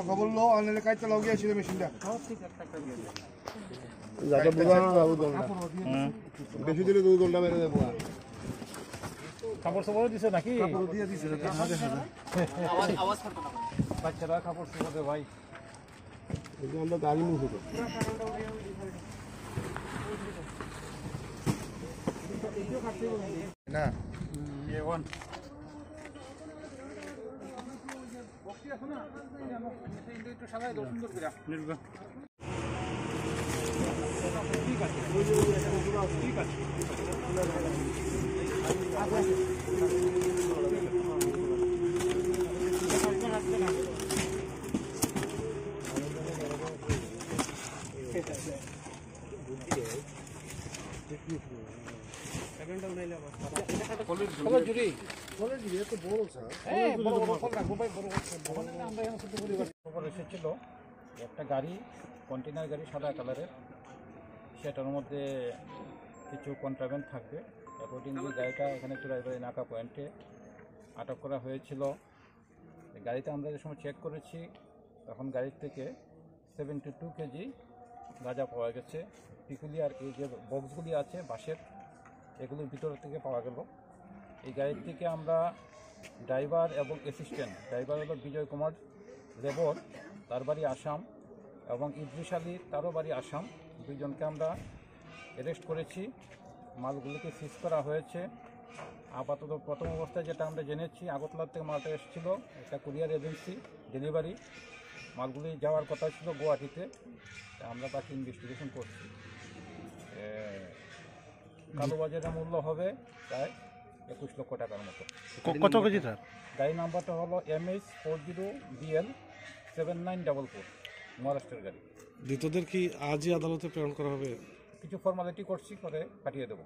খবর লো আনলে কাইতে লাগিয়ে ছিল মেশিনটা যাতে বুঝা বাবু দলটা বেশি দিলে 2 ঘন্টা মেরে দেবো কাপড় সবর দিছে নাকি কাপড় দিয়ে দিছে আওয়াজ করতে না বাচ্চারা কাপড় সবর দে ভাই এই যে আমরা গাড়ি মুছে তো না ওয়ান একটু সাজাই দাও সুন্দর করে ঠিক আছে ঠিক আছে এসেছিল একটা গাড়ি কন্টেনার গাড়ি সাদা কালারের, সেটার মধ্যে কিছু কন্ট্রাব্যান্ড থাকবে। অ্যাকর্ডিংলি গাড়িটা এখানে চুরাইবাড়ি নাকা পয়েন্টে আটক করা হয়েছিল। গাড়িতে আমরা যে সময় চেক করেছি তখন গাড়ির থেকে 72 কেজি গাঁজা পাওয়া গেছে। পিকুলিয়ার এই যে বক্সগুলি আছে বাঁশের, এগুলোর ভিতর থেকে পাওয়া গেল। এই গাড়ির থেকে আমরা ড্রাইভার এবং অ্যাসিস্ট্যান্ট, ড্রাইভার হলো বিজয় কুমার লেবর, তার বাড়ি আসাম, এবং ইদ্রিস আলী, তারও বাড়ি আসাম, দুইজনকে আমরা অ্যারেস্ট করেছি। মালগুলিকে সিজ করা হয়েছে। আপাতত প্রথম অবস্থায় যেটা আমরা জেনেছি, আগরতলা থেকে মালটা এসেছিল, একটা কুরিয়ার এজেন্সি ডেলিভারি, মালগুলি যাওয়ার কথা ছিল গুয়াহাটিতে। আমরা বাকি ইনভেস্টিগেশন করছি। কালোবাজারের মূল্য হবে প্রায় 21 লক্ষ টাকার মতো। কত কেজি স্যার? গাড়ি নাম্বারটা হলো MH40BL7944, মহারাষ্ট্রের গাড়ি। ধৃতদের কি আজই আদালতে প্রেরণ করা হবে? কিছু ফর্মালিটি করছি, করে পাঠিয়ে দেবো।